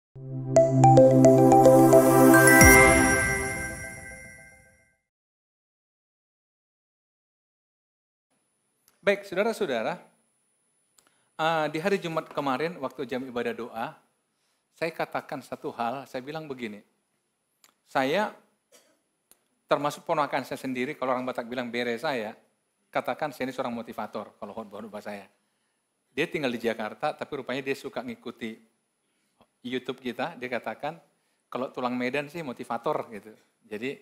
Baik, saudara-saudara, di hari Jumat kemarin waktu jam ibadah doa, saya katakan satu hal, saya bilang begini, saya termasuk ponakan saya sendiri, kalau orang Batak bilang bere saya, katakan saya ini seorang motivator, kalau khotbah saya. Dia tinggal di Jakarta, tapi rupanya dia suka ngikuti YouTube kita, dia katakan, kalau tulang Medan sih motivator gitu. Jadi,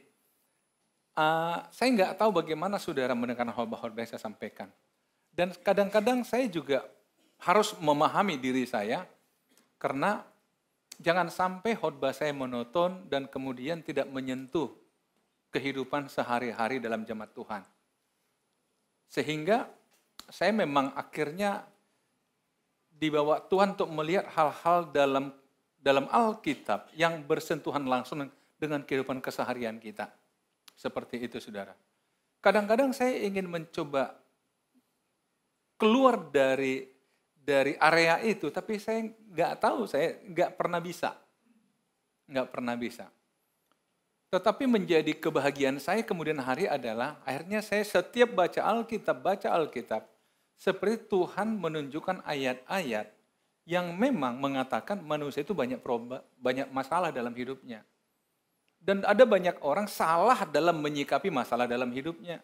saya nggak tahu bagaimana saudara mendengarkan khotbah-khotbah yang saya sampaikan. Dan kadang-kadang saya juga harus memahami diri saya, karena jangan sampai khotbah saya monoton dan kemudian tidak menyentuh kehidupan sehari-hari dalam jemaat Tuhan. Sehingga saya memang akhirnya dibawa Tuhan untuk melihat hal-hal dalam Alkitab yang bersentuhan langsung dengan kehidupan keseharian kita. Seperti itu, saudara. Kadang-kadang saya ingin mencoba keluar dari area itu, tapi saya nggak tahu, saya nggak pernah bisa. Nggak pernah bisa. Tetapi menjadi kebahagiaan saya kemudian hari adalah, akhirnya saya setiap baca Alkitab, seperti Tuhan menunjukkan ayat-ayat yang memang mengatakan manusia itu banyak masalah dalam hidupnya. Dan ada banyak orang salah dalam menyikapi masalah dalam hidupnya.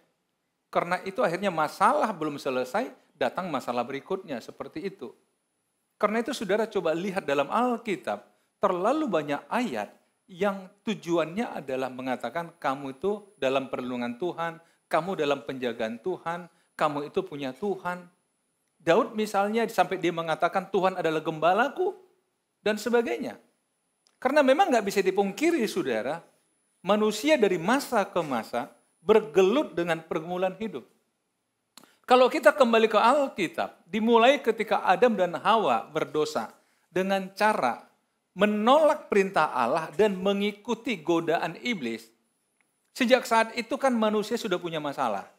Karena itu akhirnya masalah belum selesai, datang masalah berikutnya, seperti itu. Karena itu saudara coba lihat dalam Alkitab, terlalu banyak ayat yang tujuannya adalah mengatakan kamu itu dalam perlindungan Tuhan, kamu dalam penjagaan Tuhan, kamu itu punya Tuhan. Daud misalnya sampai dia mengatakan Tuhan adalah gembalaku, dan sebagainya. Karena memang nggak bisa dipungkiri saudara, manusia dari masa ke masa bergelut dengan pergumulan hidup. Kalau kita kembali ke Alkitab, dimulai ketika Adam dan Hawa berdosa dengan cara menolak perintah Allah dan mengikuti godaan iblis. Sejak saat itu kan manusia sudah punya masalah.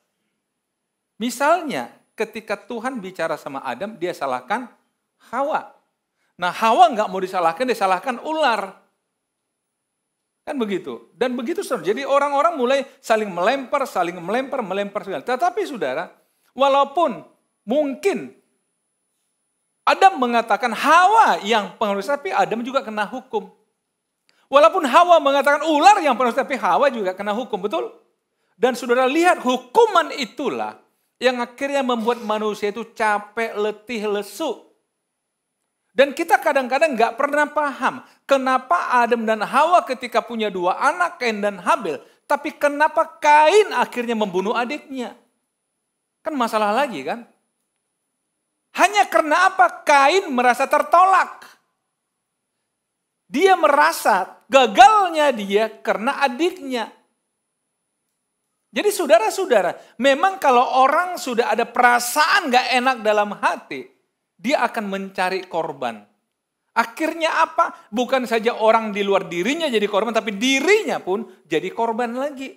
Misalnya ketika Tuhan bicara sama Adam, dia salahkan Hawa. Nah Hawa nggak mau disalahkan, dia salahkan ular. Kan begitu. Dan begitu saudara. Jadi orang-orang mulai saling melempar. Tetapi saudara, walaupun mungkin Adam mengatakan Hawa yang pengemis, tapi Adam juga kena hukum. Walaupun Hawa mengatakan ular yang pengemis, tapi Hawa juga kena hukum, betul? Dan saudara lihat hukuman itulah yang akhirnya membuat manusia itu capek, letih, lesu. Dan kita kadang-kadang nggak pernah paham kenapa Adam dan Hawa ketika punya dua anak, Kain dan Habel, tapi kenapa Kain akhirnya membunuh adiknya? Kan masalah lagi kan? Hanya karena apa? Kain merasa tertolak. Dia merasa gagalnya dia karena adiknya. Jadi saudara-saudara, memang kalau orang sudah ada perasaan gak enak dalam hati, dia akan mencari korban. Akhirnya apa? Bukan saja orang di luar dirinya jadi korban, tapi dirinya pun jadi korban lagi.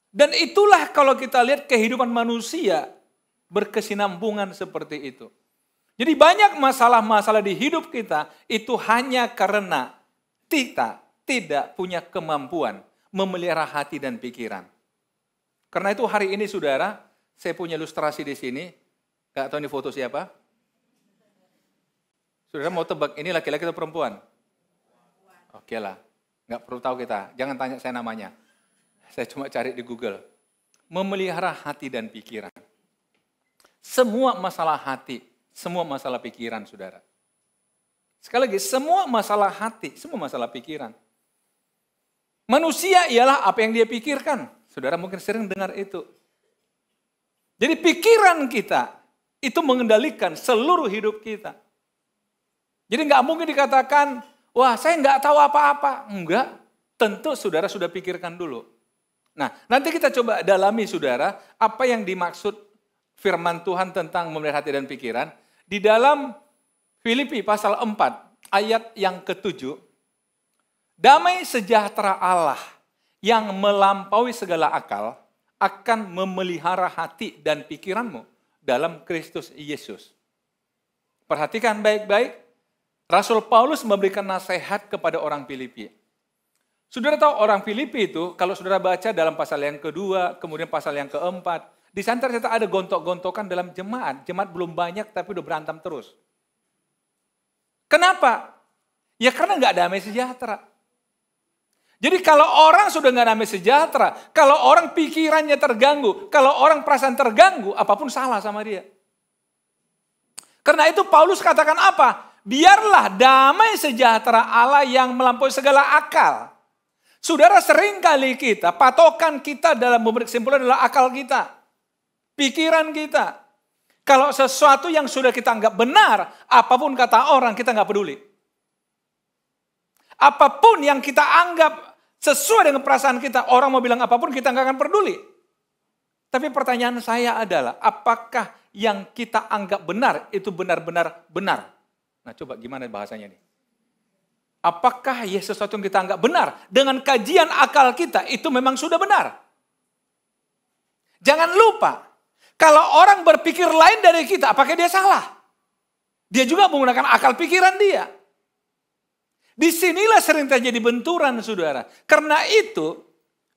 Dan itulah kalau kita lihat kehidupan manusia berkesinambungan seperti itu. Jadi banyak masalah-masalah di hidup kita itu hanya karena kita tidak punya kemampuan memelihara hati dan pikiran. Karena itu hari ini saudara, saya punya ilustrasi di sini. Gak tahu ini foto siapa? Saudara mau tebak ini laki-laki atau perempuan? Oke lah, gak perlu tahu kita. Jangan tanya saya namanya. Saya cuma cari di Google. Memelihara hati dan pikiran. Semua masalah hati, semua masalah pikiran, saudara. Sekali lagi, semua masalah hati, semua masalah pikiran. Manusia ialah apa yang dia pikirkan. Saudara mungkin sering dengar itu. Jadi pikiran kita itu mengendalikan seluruh hidup kita. Jadi nggak mungkin dikatakan, wah saya nggak tahu apa-apa. Enggak, tentu saudara sudah pikirkan dulu. Nah, nanti kita coba dalami saudara, apa yang dimaksud firman Tuhan tentang memelihara hati dan pikiran. Di dalam Filipi pasal 4, ayat yang ke-7, damai sejahtera Allah yang melampaui segala akal akan memelihara hati dan pikiranmu dalam Kristus Yesus. Perhatikan baik-baik, Rasul Paulus memberikan nasihat kepada orang Filipi. Saudara tahu orang Filipi itu, kalau saudara baca dalam pasal yang kedua, kemudian pasal yang keempat, di sana ternyata ada gontok-gontokan dalam jemaat. Jemaat belum banyak tapi udah berantem terus. Kenapa? Ya karena nggak damai sejahtera. Jadi kalau orang sudah nggak damai sejahtera, kalau orang pikirannya terganggu, kalau orang perasaan terganggu, apapun salah sama dia. Karena itu Paulus katakan apa? Biarlah damai sejahtera Allah yang melampaui segala akal. Saudara, sering kali kita, patokan kita dalam memberi kesimpulan adalah akal kita. Pikiran kita. Kalau sesuatu yang sudah kita anggap benar, apapun kata orang, kita nggak peduli. Apapun yang kita anggap sesuai dengan perasaan kita, orang mau bilang apapun, kita nggak akan peduli. Tapi pertanyaan saya adalah, apakah yang kita anggap benar, itu benar-benar benar? Nah coba gimana bahasanya nih? Apakah ya sesuatu yang kita anggap benar, dengan kajian akal kita, itu memang sudah benar? Jangan lupa, kalau orang berpikir lain dari kita, apakah dia salah? Dia juga menggunakan akal pikiran dia. Disinilah sering terjadi benturan, saudara. Karena itu,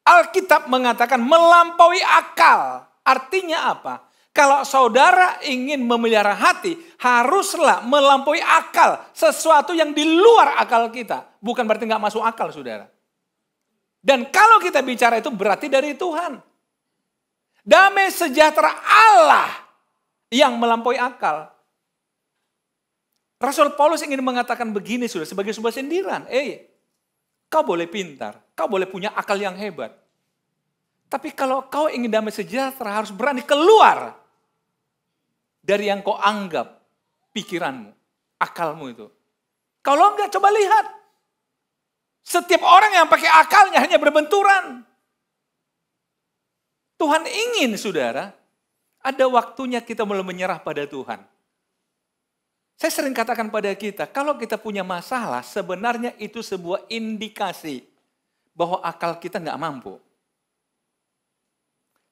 Alkitab mengatakan melampaui akal. Artinya apa? Kalau saudara ingin memelihara hati, haruslah melampaui akal. Sesuatu yang di luar akal kita. Bukan berarti nggak masuk akal, saudara. Dan kalau kita bicara itu berarti dari Tuhan. Damai sejahtera Allah yang melampaui akal. Rasul Paulus ingin mengatakan begini, sudah sebagai sebuah sindiran. Kau boleh pintar, kau boleh punya akal yang hebat. Tapi kalau kau ingin damai sejahtera, harus berani keluar dari yang kau anggap pikiranmu, akalmu itu. Kalau enggak, coba lihat. Setiap orang yang pakai akalnya hanya berbenturan. Tuhan ingin, saudara, ada waktunya kita mulai menyerah pada Tuhan. Saya sering katakan pada kita, kalau kita punya masalah, sebenarnya itu sebuah indikasi bahwa akal kita nggak mampu.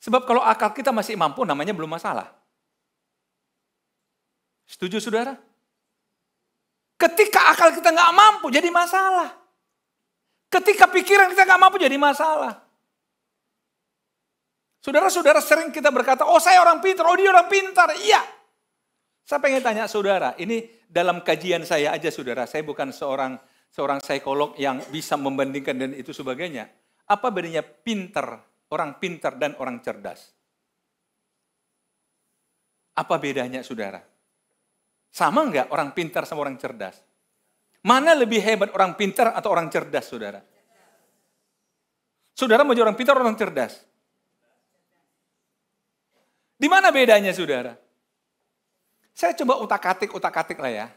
Sebab kalau akal kita masih mampu, namanya belum masalah. Setuju, saudara? Ketika akal kita nggak mampu, jadi masalah. Ketika pikiran kita nggak mampu, jadi masalah. Saudara-saudara sering kita berkata, oh saya orang pintar, oh dia orang pintar. Iya. Saya pengen tanya saudara, ini dalam kajian saya aja saudara, saya bukan seorang psikolog yang bisa membandingkan dan itu sebagainya. Apa bedanya orang pintar dan orang cerdas? Apa bedanya saudara? Sama enggak orang pintar sama orang cerdas? Mana lebih hebat, orang pintar atau orang cerdas saudara? Saudara mau jadi orang pintar atau orang cerdas? Di mana bedanya saudara? Saya coba utak-atik lah ya.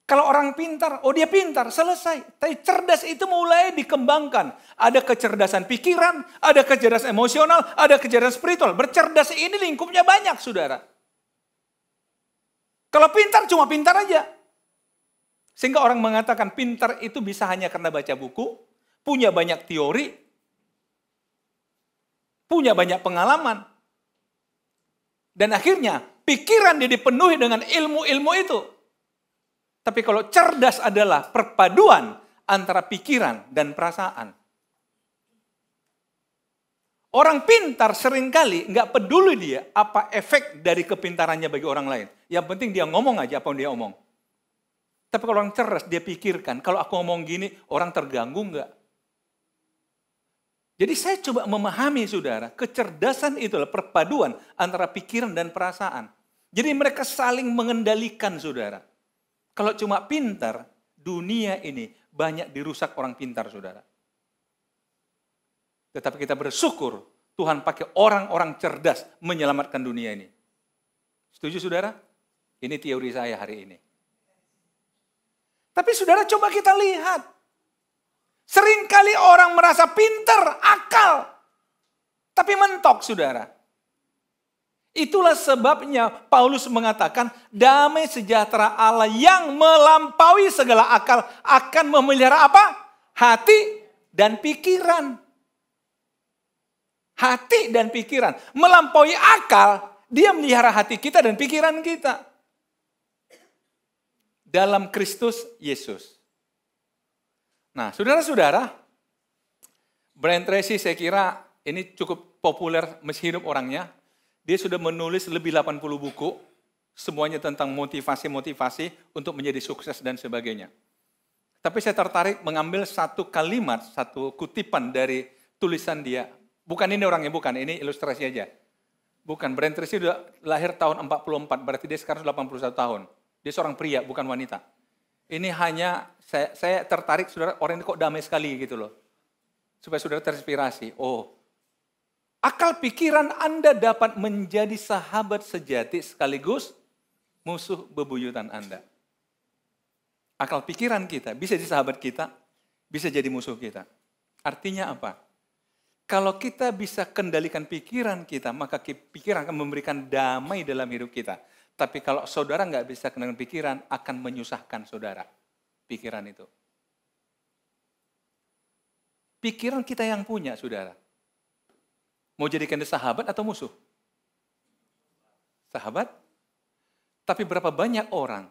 Kalau orang pintar, oh dia pintar, selesai. Tapi cerdas itu mulai dikembangkan. Ada kecerdasan pikiran, ada kecerdasan emosional, ada kecerdasan spiritual. Bercerdas ini lingkupnya banyak, saudara. Kalau pintar, cuma pintar aja. Sehingga orang mengatakan pintar itu bisa hanya karena baca buku, punya banyak teori, punya banyak pengalaman. Dan akhirnya, pikiran dia dipenuhi dengan ilmu-ilmu itu. Tapi kalau cerdas adalah perpaduan antara pikiran dan perasaan. Orang pintar seringkali nggak peduli dia apa efek dari kepintarannya bagi orang lain. Yang penting dia ngomong aja apa yang dia omong. Tapi kalau orang cerdas dia pikirkan, kalau aku ngomong gini orang terganggu nggak? Jadi saya coba memahami saudara, kecerdasan itulah perpaduan antara pikiran dan perasaan. Jadi mereka saling mengendalikan saudara. Kalau cuma pintar, dunia ini banyak dirusak orang pintar saudara. Tetapi kita bersyukur Tuhan pakai orang-orang cerdas menyelamatkan dunia ini. Setuju saudara? Ini teori saya hari ini. Tapi saudara coba kita lihat. Seringkali orang merasa pintar, akal. Tapi mentok saudara. Itulah sebabnya Paulus mengatakan damai sejahtera Allah yang melampaui segala akal akan memelihara apa? Hati dan pikiran. Hati dan pikiran. Melampaui akal, dia melihara hati kita dan pikiran kita. dalam Kristus Yesus. Nah, saudara-saudara, Brian Tracy saya kira ini cukup populer masih hidup orangnya. Dia sudah menulis lebih 80 buku, semuanya tentang motivasi-motivasi untuk menjadi sukses dan sebagainya. Tapi saya tertarik mengambil satu kalimat, satu kutipan dari tulisan dia. Bukan ini orangnya, bukan, ini ilustrasi aja. Bukan, Brian Tracy sudah lahir tahun 44, berarti dia sekarang sudah 81 tahun. Dia seorang pria, bukan wanita. Ini hanya, saya tertarik, saudara, orang ini kok damai sekali gitu loh. Supaya saudara terinspirasi. Oh, akal pikiran Anda dapat menjadi sahabat sejati sekaligus musuh bebuyutan Anda. Akal pikiran kita bisa jadi sahabat kita, bisa jadi musuh kita. Artinya apa? Kalau kita bisa kendalikan pikiran kita, maka pikiran akan memberikan damai dalam hidup kita. Tapi kalau saudara nggak bisa kendalikan pikiran, akan menyusahkan saudara. Pikiran itu. Pikiran kita yang punya, saudara. Mau jadikan dia sahabat atau musuh? Sahabat. Tapi berapa banyak orang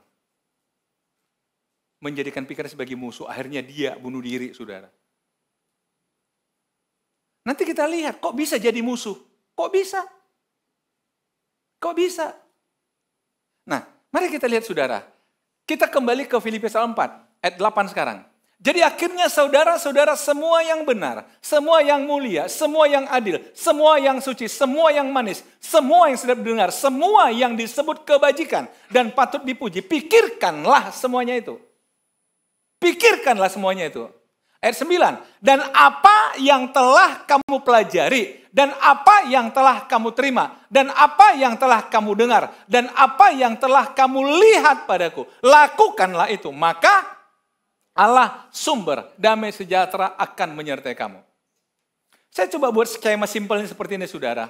menjadikan pikiran sebagai musuh, akhirnya dia bunuh diri, saudara. Nanti kita lihat, kok bisa jadi musuh? Kok bisa? Kok bisa? Nah, mari kita lihat, saudara. Kita kembali ke Filipi pasal 4, ayat 8 sekarang. Jadi akhirnya saudara-saudara semua yang benar, semua yang mulia, semua yang adil, semua yang suci, semua yang manis, semua yang sedap didengar, semua yang disebut kebajikan dan patut dipuji, pikirkanlah semuanya itu. Pikirkanlah semuanya itu. Ayat 9, dan apa yang telah kamu pelajari, dan apa yang telah kamu terima, dan apa yang telah kamu dengar, dan apa yang telah kamu lihat padaku, lakukanlah itu. Maka Allah sumber damai sejahtera akan menyertai kamu. Saya coba buat skema simpelnya seperti ini, saudara.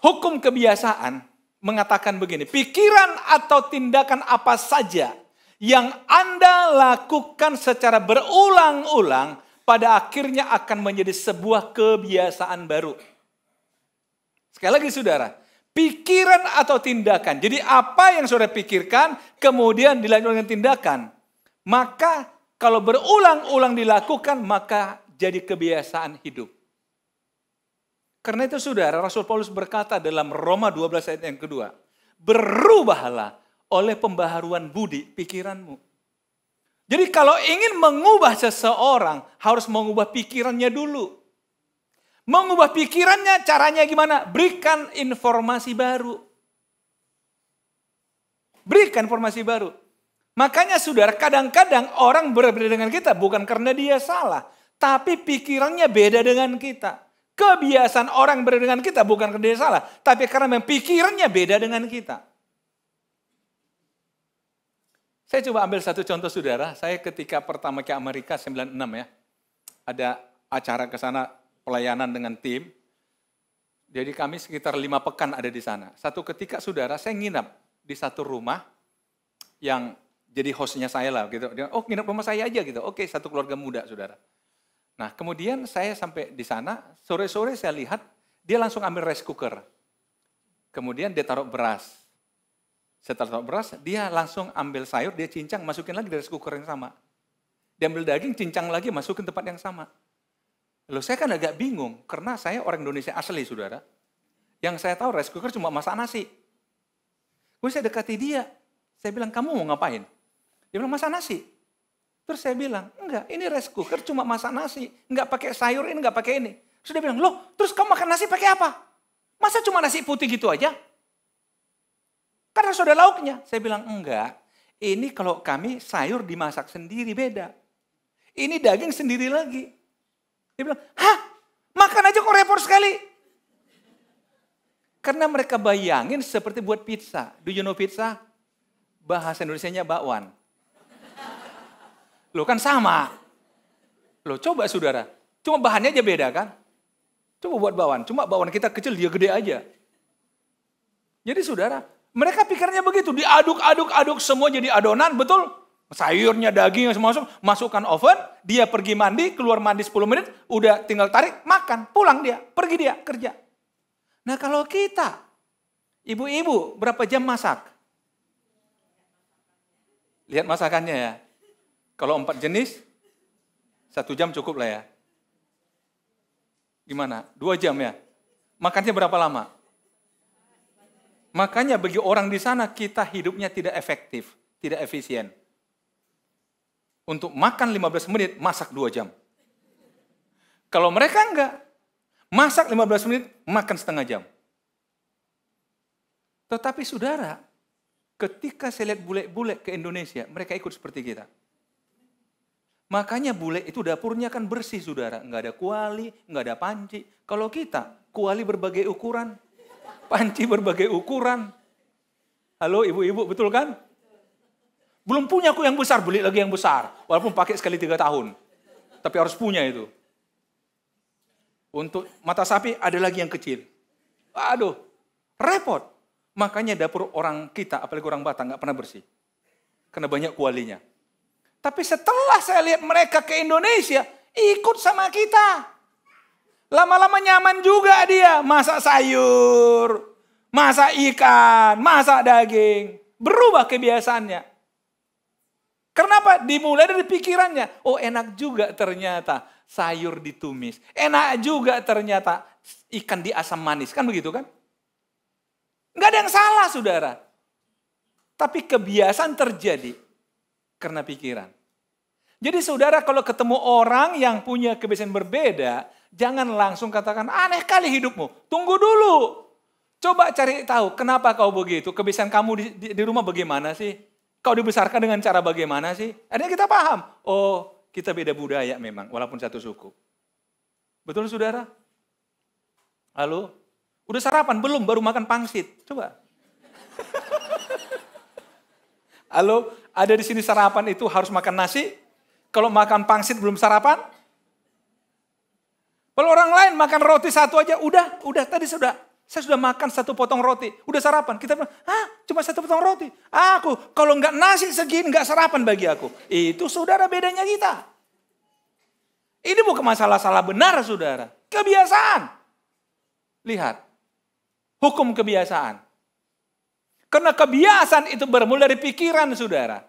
Hukum kebiasaan mengatakan begini, pikiran atau tindakan apa saja yang Anda lakukan secara berulang-ulang, pada akhirnya akan menjadi sebuah kebiasaan baru. Sekali lagi, saudara, pikiran atau tindakan. Jadi apa yang saudara pikirkan, kemudian dilanjutkan dengan tindakan. Maka kalau berulang-ulang dilakukan, maka jadi kebiasaan hidup. Karena itu, saudara, Rasul Paulus berkata dalam Roma 12 ayat yang kedua, berubahlah oleh pembaharuan budi pikiranmu. Jadi kalau ingin mengubah seseorang, harus mengubah pikirannya dulu. Mengubah pikirannya caranya gimana? Berikan informasi baru. Berikan informasi baru. Makanya, saudara, kadang-kadang orang berbeda dengan kita bukan karena dia salah, tapi pikirannya beda dengan kita. Kebiasaan orang berbeda dengan kita bukan karena dia salah, tapi karena pikirannya beda dengan kita. Saya coba ambil satu contoh, saudara. Saya ketika pertama ke Amerika 96 ya. Ada acara ke sana pelayanan dengan tim. Jadi kami sekitar 5 pekan ada di sana. Satu ketika, saudara, saya nginap di satu rumah yang jadi hostnya saya lah gitu. Oh, nginap rumah saya aja gitu. Oke, satu keluarga muda, saudara. Nah, kemudian saya sampai di sana, sore-sore saya lihat dia langsung ambil rice cooker. Kemudian dia taruh beras. Setelah taruh beras, dia langsung ambil sayur, dia cincang, masukin lagi dari rice cooker yang sama. Dia ambil daging, cincang lagi, masukin tempat yang sama. Loh, saya kan agak bingung, karena saya orang Indonesia asli, saudara. Yang saya tahu rice cooker cuma masak nasi. Gue saya dekati dia, saya bilang, kamu mau ngapain? Dia bilang, masak nasi. Terus saya bilang, enggak, ini rice cooker cuma masak nasi, enggak pakai sayur, ini enggak pakai ini. Terus dia bilang, loh, terus kamu makan nasi pakai apa? Masa cuma nasi putih gitu aja? Karena sudah lauknya. Saya bilang, enggak. Ini kalau kami sayur dimasak sendiri beda. Ini daging sendiri lagi. Dia bilang, hah? Makan aja kok repot sekali. Karena mereka bayangin seperti buat pizza. Do you know pizza? Bahasa Indonesianya bakwan. Loh, kan sama. Loh, coba, saudara. Cuma bahannya aja beda kan? Coba buat bakwan. Cuma bakwan kita kecil, dia gede aja. Jadi, saudara, mereka pikirnya begitu, diaduk-aduk-aduk semua jadi adonan, betul? Sayurnya, daging, semua masukkan oven, dia pergi mandi, keluar mandi 10 menit, udah tinggal tarik, makan, pulang dia, pergi dia, kerja. Nah, kalau kita, ibu-ibu, berapa jam masak? Lihat masakannya ya. Kalau 4 jenis, 1 jam cukup lah ya. Gimana? 2 jam ya? Makannya berapa lama? Makanya bagi orang di sana kita hidupnya tidak efektif, tidak efisien. Untuk makan 15 menit, masak 2 jam. Kalau mereka enggak, masak 15 menit, makan setengah jam. Tetapi saudara, ketika saya lihat bule-bule ke Indonesia, mereka ikut seperti kita. Makanya bule itu dapurnya kan bersih saudara. Enggak ada kuali, enggak ada panci. Kalau kita, kuali berbagai ukuran. Panci berbagai ukuran. Halo ibu-ibu, betul kan? Belum punya aku yang besar, beli lagi yang besar. Walaupun pakai sekali 3 tahun. Tapi harus punya itu. Untuk mata sapi ada lagi yang kecil. Aduh, repot. Makanya dapur orang kita, apalagi orang Batak, nggak pernah bersih. Karena banyak kualinya. Tapi setelah saya lihat mereka ke Indonesia, ikut sama kita. Lama-lama nyaman juga dia. Masak sayur, masak ikan, masak daging. Berubah kebiasaannya. Kenapa? Dimulai dari pikirannya. Oh enak juga ternyata sayur ditumis. Enak juga ternyata ikan di asam manis. Kan begitu kan? Nggak ada yang salah saudara. Tapi kebiasaan terjadi karena pikiran. Jadi saudara kalau ketemu orang yang punya kebiasaan berbeda, jangan langsung katakan aneh kali hidupmu. Tunggu dulu. Coba cari tahu kenapa kau begitu. Kebiasaan kamu di rumah bagaimana sih? Kau dibesarkan dengan cara bagaimana sih? Akhirnya kita paham. Oh kita beda budaya memang walaupun satu suku. Betul saudara? Halo? Udah sarapan? Belum, baru makan pangsit. Coba. Halo, ada di sini sarapan itu harus makan nasi? Kalau makan pangsit belum sarapan? Kalau orang lain makan roti 1 aja, udah tadi saya sudah makan 1 potong roti, udah sarapan. Kita bilang, cuma 1 potong roti. Aku, kalau nggak nasi segini, nggak sarapan bagi aku. Itu saudara bedanya kita. Ini bukan masalah salah benar saudara, kebiasaan. Lihat, hukum kebiasaan. Karena kebiasaan itu bermula dari pikiran saudara.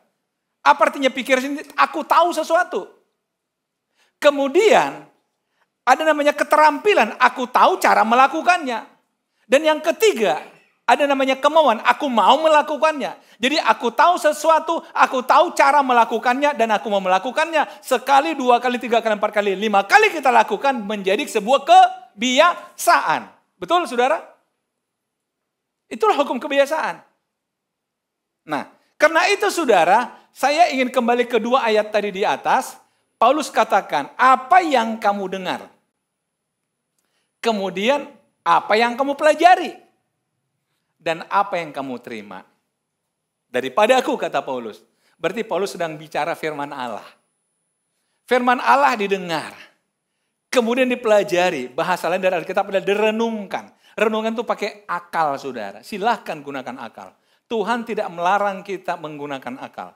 Apa artinya pikiran ini? Aku tahu sesuatu. Kemudian ada namanya keterampilan, aku tahu cara melakukannya. Dan yang ketiga, ada namanya kemauan, aku mau melakukannya. Jadi aku tahu sesuatu, aku tahu cara melakukannya dan aku mau melakukannya. Sekali, 2 kali, 3 kali, 4 kali, 5 kali kita lakukan menjadi sebuah kebiasaan. Betul saudara? Itulah hukum kebiasaan. Nah, karena itu saudara, saya ingin kembali ke 2 ayat tadi di atas. Paulus katakan, apa yang kamu dengar? Kemudian, apa yang kamu pelajari? Dan apa yang kamu terima? Daripada aku, kata Paulus. Berarti Paulus sedang bicara firman Allah. Firman Allah didengar. Kemudian dipelajari. Bahasa lain dari Alkitab adalah direnungkan. Renungan itu pakai akal, saudara. Silahkan gunakan akal. Tuhan tidak melarang kita menggunakan akal.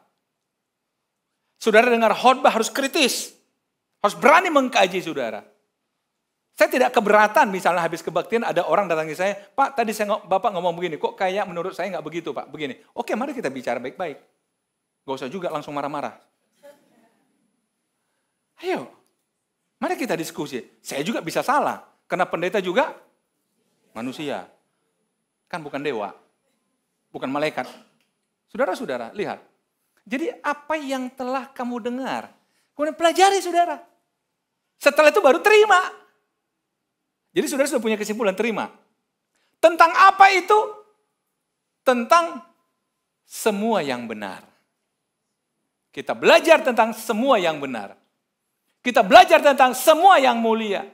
Saudara dengar khotbah harus kritis. Harus berani mengkaji saudara. Saya tidak keberatan misalnya habis kebaktian ada orang datangi saya. Pak tadi Bapak ngomong begini. Kok kayak menurut saya nggak begitu Pak. Begini. Oke mari kita bicara baik-baik. Gak usah juga langsung marah-marah. Ayo. Mari kita diskusi. Saya juga bisa salah. Karena pendeta juga manusia. Kan bukan dewa. Bukan malaikat. Saudara-saudara lihat. Jadi apa yang telah kamu dengar. Kemudian pelajari saudara. Setelah itu baru terima. Jadi saudara sudah punya kesimpulan terima. Tentang apa itu? Tentang semua yang benar. Kita belajar tentang semua yang benar. Kita belajar tentang semua yang mulia.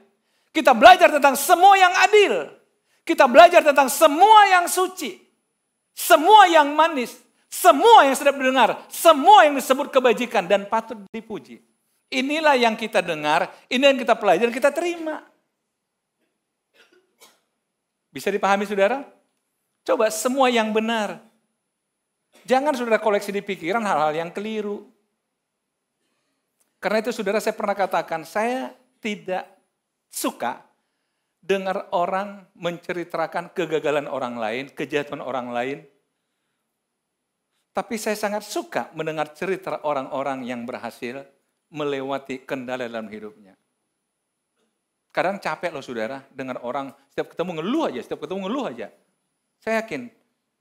Kita belajar tentang semua yang adil. Kita belajar tentang semua yang suci. Semua yang manis. Semua yang sedap didengar. Semua yang disebut kebajikan dan patut dipuji. Inilah yang kita dengar. Ini yang kita pelajari, kita terima. Bisa dipahami saudara? Coba semua yang benar. Jangan saudara koleksi di pikiran hal-hal yang keliru. Karena itu saudara saya pernah katakan, saya tidak suka dengar orang menceritakan kegagalan orang lain, kejahatan orang lain. Tapi saya sangat suka mendengar cerita orang-orang yang berhasil melewati kendala dalam hidupnya. Kadang capek loh saudara, dengar orang setiap ketemu ngeluh aja. Saya yakin,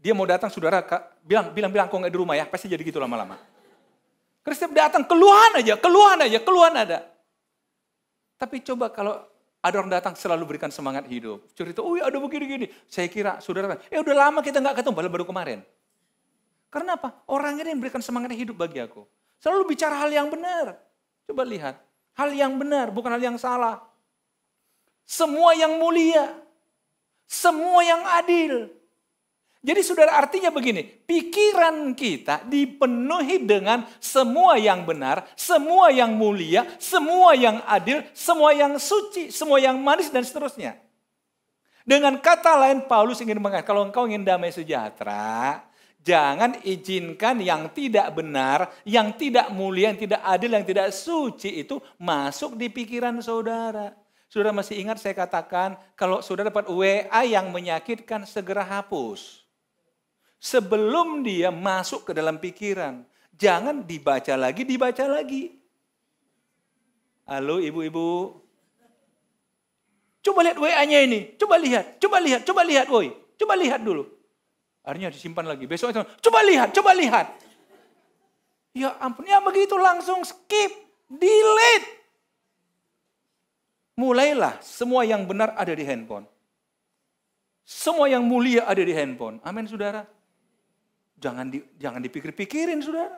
dia mau datang saudara, bilang kok nggak di rumah ya, pasti jadi gitu lama-lama. Karena setiap datang keluhan ada. Tapi coba kalau ada orang datang selalu berikan semangat hidup. Cerita, ada begini-gini. Saya kira saudara, udah lama kita nggak ketemu, baru kemarin. Karena apa? Orang ini yang berikan semangat hidup bagi aku. Selalu bicara hal yang benar. Coba lihat, hal yang benar, bukan hal yang salah. Semua yang mulia, semua yang adil. Jadi saudara, artinya begini, pikiran kita dipenuhi dengan semua yang benar, semua yang mulia, semua yang adil, semua yang suci, semua yang manis dan seterusnya. Dengan kata lain Paulus ingin mengatakan, kalau engkau ingin damai sejahtera, jangan izinkan yang tidak benar, yang tidak mulia, yang tidak adil, yang tidak suci itu masuk di pikiran saudara. Saudara masih ingat saya katakan, kalau saudara dapat WA yang menyakitkan, segera hapus. Sebelum dia masuk ke dalam pikiran. Jangan dibaca lagi. Halo ibu-ibu. Coba lihat WA-nya ini. Coba lihat woi. Coba lihat dulu. Akhirnya disimpan lagi. Besok itu, coba lihat. Ya ampun, ya begitu langsung skip. Delete. Mulailah semua yang benar ada di handphone. Semua yang mulia ada di handphone. Amin saudara. Jangan dipikir-pikirin saudara.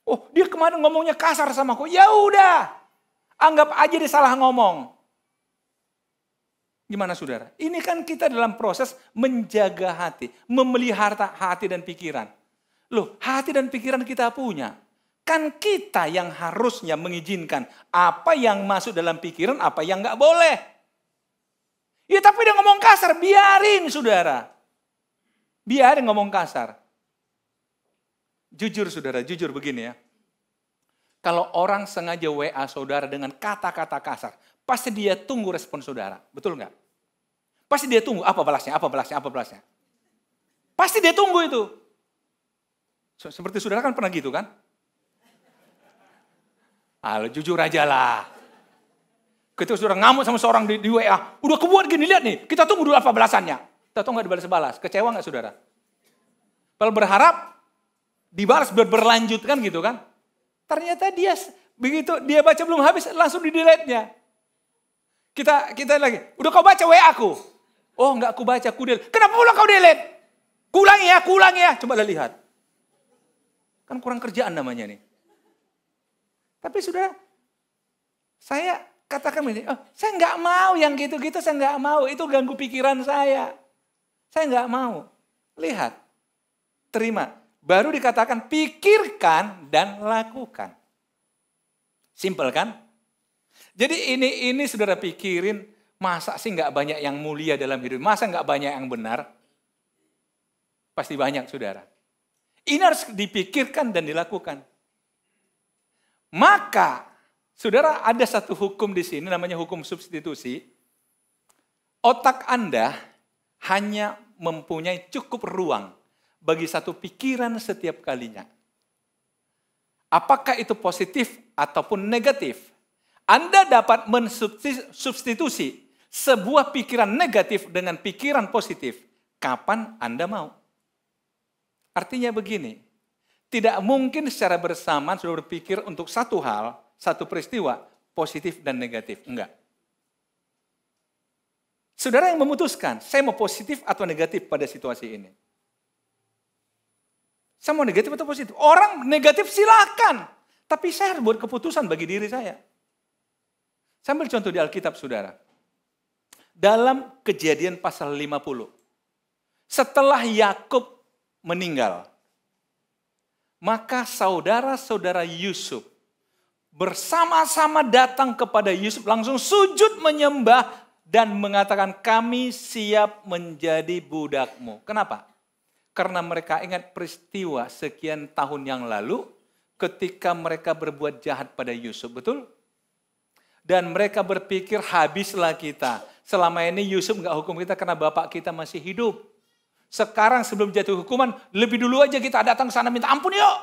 Oh dia kemarin ngomongnya kasar sama aku. Ya udah. Anggap aja dia salah ngomong. Gimana saudara? Ini kan kita dalam proses menjaga hati. Memelihara hati dan pikiran. Loh hati dan pikiran kita punya. Kan kita yang harusnya mengizinkan apa yang masuk dalam pikiran, apa yang gak boleh. Ya tapi dia ngomong kasar, biarin saudara. Biarin ngomong kasar. Jujur saudara, jujur begini ya. Kalau orang sengaja WA saudara dengan kata-kata kasar, pasti dia tunggu respon saudara. Betul nggak? Pasti dia tunggu, apa balasnya. Pasti dia tunggu itu. Seperti saudara kan pernah gitu kan? Halo, jujur aja lah. Ketika saudara ngamuk sama seorang di WA, udah kebuat gini, lihat nih, kita tunggu dulu apa balasannya. Kita tunggu nggak dibalas-balas, kecewa nggak saudara? Kalau berharap, dibalas berlanjut kan gitu kan. Ternyata dia begitu dia baca belum habis langsung di-delete-nya. Kita lagi, udah kau baca WA aku? Oh enggak aku baca, aku delete. Kenapa pula kau delete? Kuulangi ya. Coba lihat. Kan kurang kerjaan namanya nih. Tapi sudah saya katakan ini, saya enggak mau yang gitu-gitu, saya enggak mau. Itu ganggu pikiran saya. Saya enggak mau. Lihat. Terima. Baru dikatakan pikirkan dan lakukan. Simpel kan? Jadi ini saudara pikirin, masa sih nggak banyak yang mulia dalam hidup? Masa nggak banyak yang benar? Pasti banyak saudara. Ini harus dipikirkan dan dilakukan. Maka, saudara ada satu hukum di sini namanya hukum substitusi. Otak Anda hanya mempunyai cukup ruang bagi satu pikiran setiap kalinya. Apakah itu positif ataupun negatif? Anda dapat mensubstitusi sebuah pikiran negatif dengan pikiran positif. Kapan Anda mau? Artinya begini, tidak mungkin secara bersamaan sudah berpikir untuk satu hal, satu peristiwa, positif dan negatif. Enggak. Saudara yang memutuskan, saya mau positif atau negatif pada situasi ini. Saya mau negatif atau positif? Orang negatif silakan. Tapi saya harus buat keputusan bagi diri saya. Saya ambil contoh di Alkitab, saudara. Dalam Kejadian pasal 50. Setelah Yakub meninggal, maka saudara-saudara Yusuf bersama-sama datang kepada Yusuf, langsung sujud menyembah dan mengatakan, kami siap menjadi budakmu. Kenapa? Karena mereka ingat peristiwa sekian tahun yang lalu ketika mereka berbuat jahat pada Yusuf, betul? Dan mereka berpikir habislah kita. Selama ini Yusuf nggak hukum kita karena bapak kita masih hidup. Sekarang sebelum jatuh hukuman, lebih dulu aja kita datang ke sana minta ampun yuk.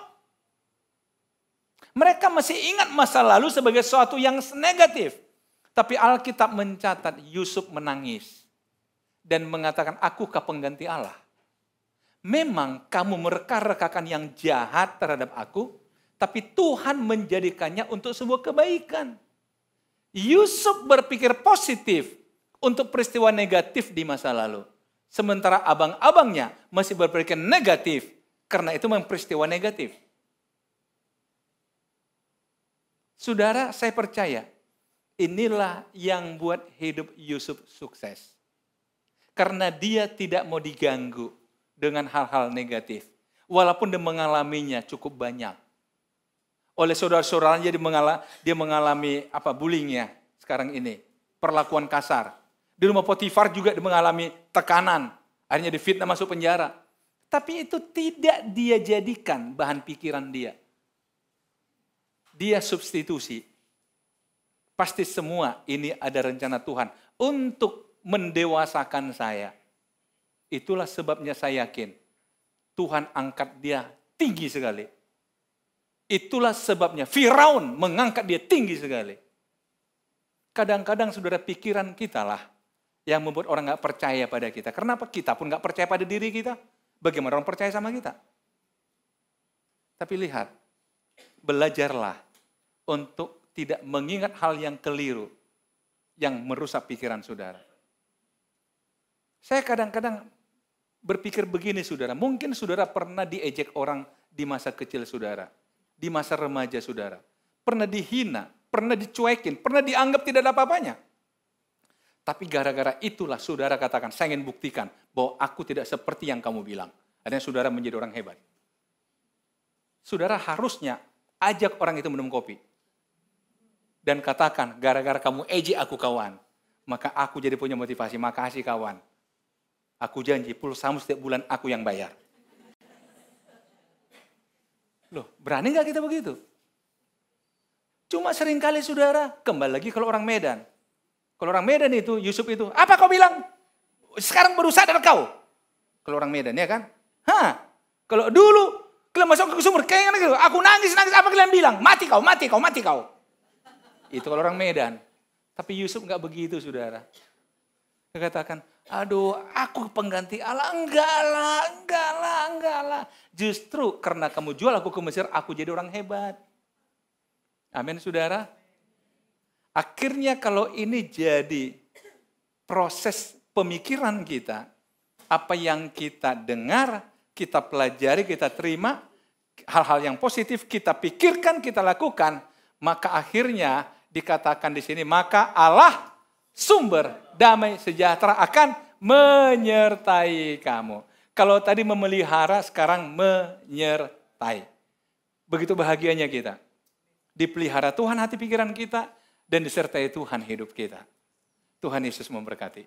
Mereka masih ingat masa lalu sebagai sesuatu yang negatif. Tapi Alkitab mencatat Yusuf menangis. Dan mengatakan, akukah pengganti Allah? Memang kamu mereka-rekakan yang jahat terhadap aku, tapi Tuhan menjadikannya untuk sebuah kebaikan. Yusuf berpikir positif untuk peristiwa negatif di masa lalu. Sementara abang-abangnya masih berpikir negatif, karena itu memang peristiwa negatif. Saudara, saya percaya, inilah yang buat hidup Yusuf sukses. Karena dia tidak mau diganggu dengan hal-hal negatif. Walaupun dia mengalaminya cukup banyak. Oleh saudara-saudaranya dia mengalami bullyingnya sekarang ini. Perlakuan kasar. Di rumah Potifar juga dia mengalami tekanan. Akhirnya difitnah masuk penjara. Tapi itu tidak dia jadikan bahan pikiran dia. Dia substitusi. Pasti semua ini ada rencana Tuhan untuk mendewasakan saya. Itulah sebabnya saya yakin Tuhan angkat dia tinggi sekali. Itulah sebabnya Firaun mengangkat dia tinggi sekali. Kadang-kadang saudara, pikiran kita lah yang membuat orang gak percaya pada kita. Kenapa kita pun gak percaya pada diri kita? Bagaimana orang percaya sama kita? Tapi lihat, belajarlah untuk tidak mengingat hal yang keliru yang merusak pikiran saudara. Saya kadang-kadang berpikir begini saudara, mungkin saudara pernah diejek orang di masa kecil saudara, di masa remaja saudara, pernah dihina, pernah dicuekin, pernah dianggap tidak ada apa-apanya. Tapi gara-gara itulah saudara katakan, saya ingin buktikan bahwa aku tidak seperti yang kamu bilang. Akhirnya saudara menjadi orang hebat. Saudara harusnya ajak orang itu minum kopi. Dan katakan, gara-gara kamu ejek aku kawan, maka aku jadi punya motivasi, makasih kawan. Aku janji pulsamu setiap bulan aku yang bayar. Loh, berani gak kita begitu? Cuma seringkali saudara, kembali lagi kalau orang Medan. Kalau orang Medan itu, Yusuf itu, apa kau bilang? Sekarang baru sadar kau. Kalau orang Medan ya kan? Kalau dulu, kalian masuk ke sumur, kayak gitu, aku nangis, apa kalian bilang? Mati kau, mati kau, mati kau. Itu kalau orang Medan. Tapi Yusuf gak begitu saudara. Dia katakan, aduh aku pengganti Allah. Enggak lah. Justru karena kamu jual aku ke Mesir, aku jadi orang hebat. Amin saudara. Akhirnya kalau ini jadi proses pemikiran kita, apa yang kita dengar, kita pelajari, kita terima, hal-hal yang positif kita pikirkan, kita lakukan, maka akhirnya dikatakan di sini, maka Allah sumber damai sejahtera akan menyertai kamu. Kalau tadi memelihara, sekarang menyertai. Begitu bahagianya kita. Dipelihara Tuhan hati pikiran kita, dan disertai Tuhan hidup kita. Tuhan Yesus memberkati.